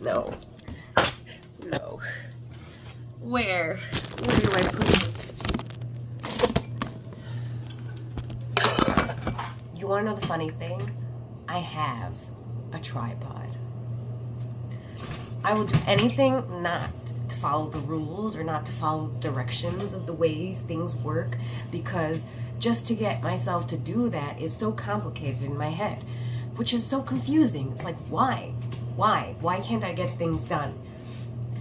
No. No. Where do I put it? You want to know the funny thing? I have a tripod. I will do anything not to follow the rules or not to follow the directions of the ways things work, because just to get myself to do that is so complicated in my head, which is so confusing. It's like, why? Why can't I get things done?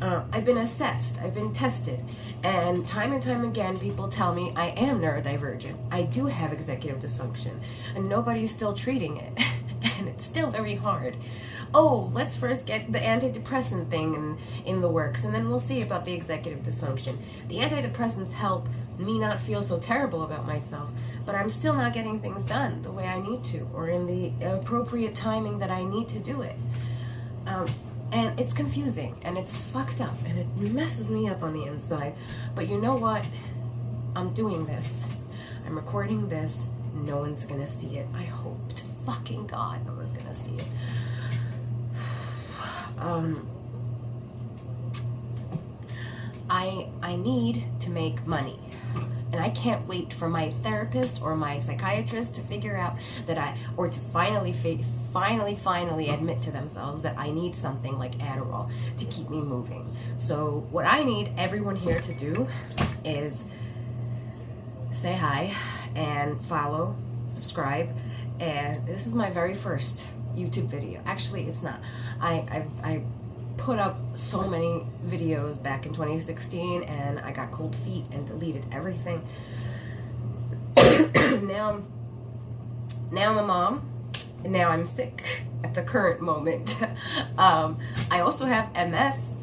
I've been assessed, I've been tested, and time again people tell me I am neurodivergent. I do have executive dysfunction, and nobody's still treating it. And it's still very hard. Oh, let's first get the antidepressant thing in the works, and then we'll see about the executive dysfunction. The antidepressants help me not feel so terrible about myself, but I'm still not getting things done the way I need to, or in the appropriate timing that I need to do it. And it's confusing, and it's fucked up, and it messes me up on the inside. But you know what? I'm doing this. I'm recording this. No one's gonna see it. I hope to fucking God no one's gonna see it. I need to make money. And I can't wait for my therapist or my psychiatrist to figure out that or to finally admit to themselves that I need something like Adderall to keep me moving. So what I need everyone here to do is say hi and follow, subscribe. And this is my very first YouTube video. Actually, it's not. I put up so many videos back in 2016, and I got cold feet and deleted everything. now I'm a mom, and now I'm sick at the current moment. I also have MS.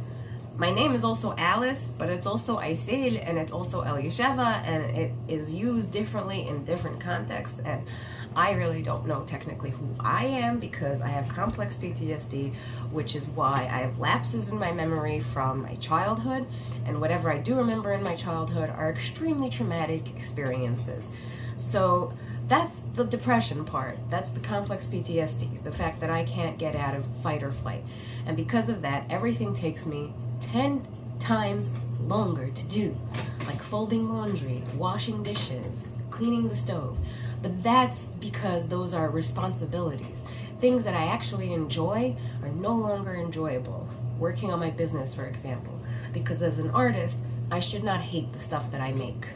My name is also Alice, but it's also Aysel, and it's also Elisheva, and it is used differently in different contexts, and I really don't know technically who I am, because I have complex PTSD, which is why I have lapses in my memory from my childhood, and whatever I do remember in my childhood are extremely traumatic experiences. So that's the depression part. That's the complex PTSD, the fact that I can't get out of fight or flight. And because of that, everything takes me 10 times longer to do, like folding laundry, washing dishes, cleaning the stove. But that's because those are responsibilities. Things that I actually enjoy are no longer enjoyable. Working on my business, for example, because as an artist, I should not hate the stuff that I make.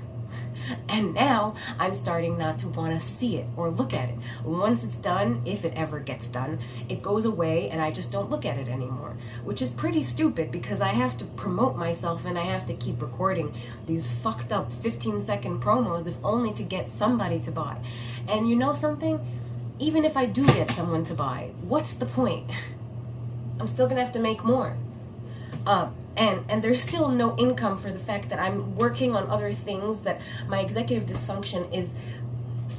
And now I'm starting not to want to see it or look at it. Once it's done, if it ever gets done, it goes away and I just don't look at it anymore, which is pretty stupid because I have to promote myself and I have to keep recording these fucked up 15-second promos if only to get somebody to buy. And you know something? Even if I do get someone to buy, what's the point? I'm still gonna have to make more. And there's still no income for the fact that I'm working on other things that my executive dysfunction is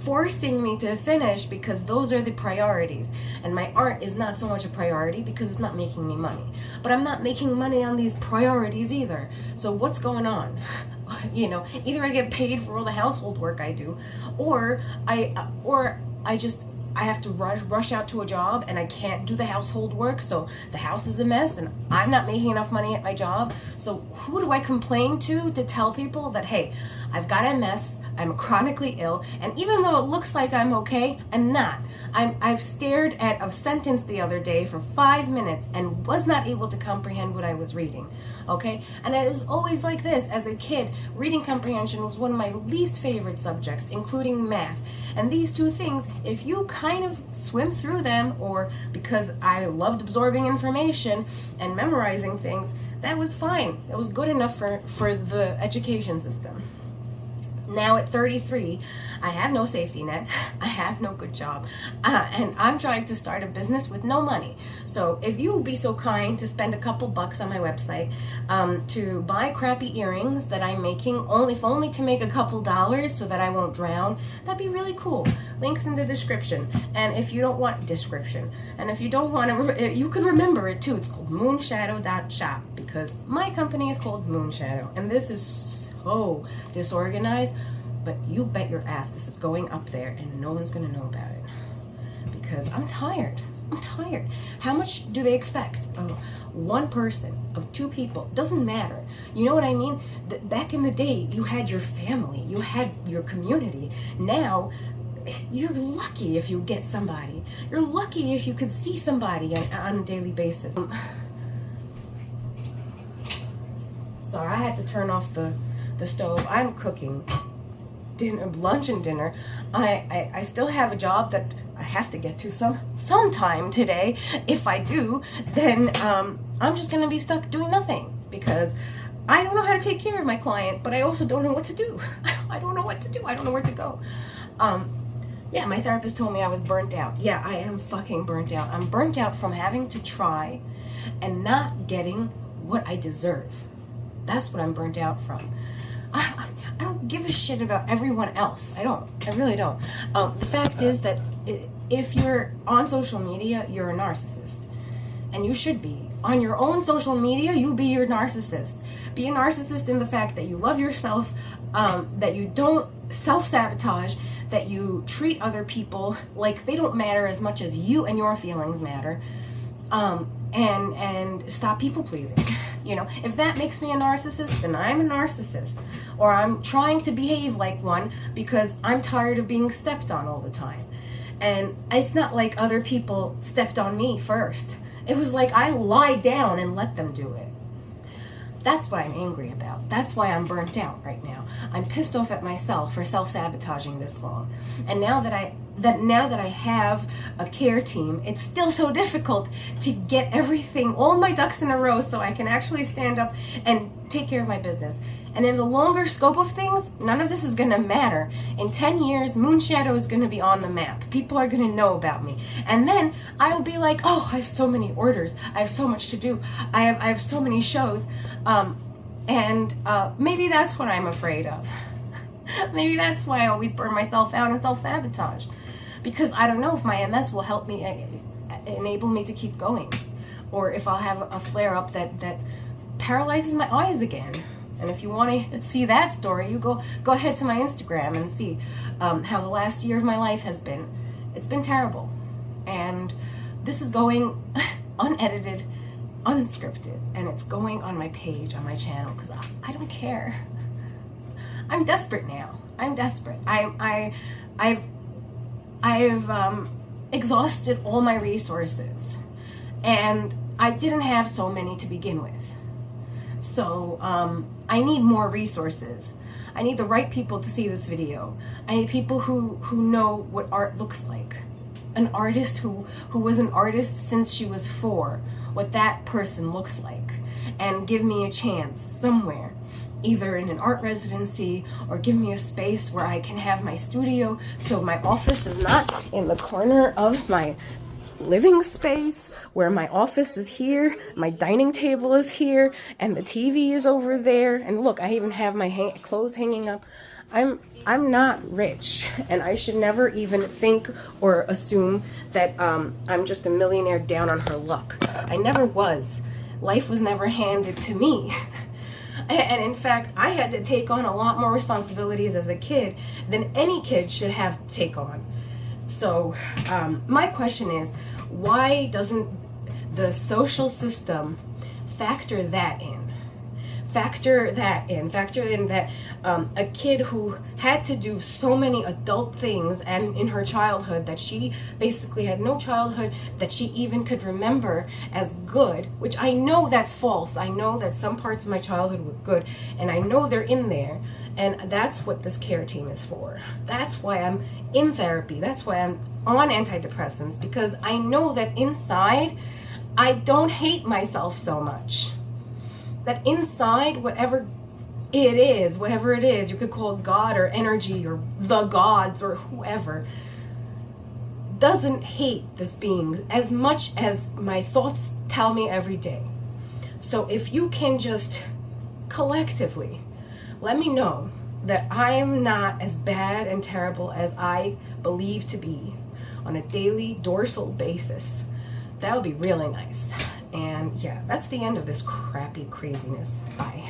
forcing me to finish, because those are the priorities. And my art is not so much a priority because it's not making me money. But I'm not making money on these priorities either. So what's going on? You know, either I get paid for all the household work I do, or I have to rush out to a job and I can't do the household work, so the house is a mess and I'm not making enough money at my job. So who do I complain to tell people that, hey, I've got MS, I'm chronically ill, and even though it looks like I'm okay, I'm not. I've stared at a sentence the other day for 5 minutes and was not able to comprehend what I was reading, okay? And it was always like this. As a kid, reading comprehension was one of my least favorite subjects, including math. And these two things, if you kind of swim through them, or because I loved absorbing information and memorizing things, that was fine. That was good enough for the education system. Now at 33, I have no safety net, I have no good job, and I'm trying to start a business with no money. So if you would be so kind to spend a couple bucks on my website to buy crappy earrings that I'm making, only to make a couple dollars so that I won't drown, that'd be really cool. Links in the description. And if you don't want and if you don't want to, you could remember it too. It's called moonshadow.shop, because my company is called Moonshadow, and this is so disorganized, but you bet your ass this is going up there and no one's gonna know about it, because I'm tired. How much do they expect? Oh, one person, of two people, doesn't matter. You know what I mean? Back in the day, you had your family, you had your community. Now, you're lucky if you get somebody. You're lucky if you could see somebody on a daily basis. Sorry, I had to turn off the stove. I'm cooking lunch and dinner. I still have a job that I have to get to sometime today. If I do, then I'm just gonna be stuck doing nothing because I don't know how to take care of my client, but I also don't know what to do. I don't know what to do. I don't know where to go. Yeah, my therapist told me I was burnt out. Yeah, I am fucking burnt out. I'm burnt out from having to try and not getting what I deserve. That's what I'm burnt out from. I don't give a shit about everyone else. I don't. I really don't. The fact is that if you're on social media, you're a narcissist. And you should be. On your own social media, you be your narcissist. Be a narcissist in the fact that you love yourself, that you don't self-sabotage, that you treat other people like they don't matter as much as you and your feelings matter, and stop people pleasing. You know, if that makes me a narcissist, then I'm a narcissist. Or I'm trying to behave like one because I'm tired of being stepped on all the time. And it's not like other people stepped on me first. It was like I lied down and let them do it. That's what I'm angry about. That's why I'm burnt out right now. I'm pissed off at myself for self-sabotaging this long. And now that I have a care team, it's still so difficult to get everything, all my ducks in a row so I can actually stand up and take care of my business. And in the longer scope of things, none of this is going to matter. In 10 years, Moonshadow is going to be on the map. People are going to know about me. And then I will be like, oh, I have so many orders. I have so much to do. I have so many shows. Maybe that's what I'm afraid of. Maybe that's why I always burn myself out and self-sabotage. Because I don't know if my MS will help me, enable me to keep going. Or if I'll have a flare-up that paralyzes my eyes again. And if you want to see that story, you go ahead to my Instagram and see how the last year of my life has been. It's been terrible. And this is going unedited, unscripted, and it's going on my page, on my channel, because I don't care. I'm desperate now. I'm desperate. I've exhausted all my resources, and I didn't have so many to begin with. So I need more resources. I need the right people to see this video. I need people who know what art looks like. An artist who was an artist since she was 4, what that person looks like, and give me a chance somewhere, either in an art residency or give me a space where I can have my studio so my office is not in the corner of my living space, where my office is here, my dining table is here, and the TV is over there. And look, I even have my clothes hanging up. I'm not rich, and I should never even think or assume that I'm just a millionaire down on her luck. I never was. Life was never handed to me. And in fact, I had to take on a lot more responsibilities as a kid than any kid should have to take on. So my question is, why doesn't the social system factor that in? Factor in that a kid who had to do so many adult things and in her childhood that she basically had no childhood that she even could remember as good, which I know that's false. I know that some parts of my childhood were good, and I know they're in there, and that's what this care team is for. That's why I'm in therapy. That's why I'm on antidepressants, because I know that inside I don't hate myself so much. That inside, whatever it is, you could call it God or energy or the gods or whoever, doesn't hate this being as much as my thoughts tell me every day. So if you can just collectively let me know that I am not as bad and terrible as I believe to be on a daily dorsal basis, that would be really nice. And yeah, that's the end of this crappy craziness. Bye.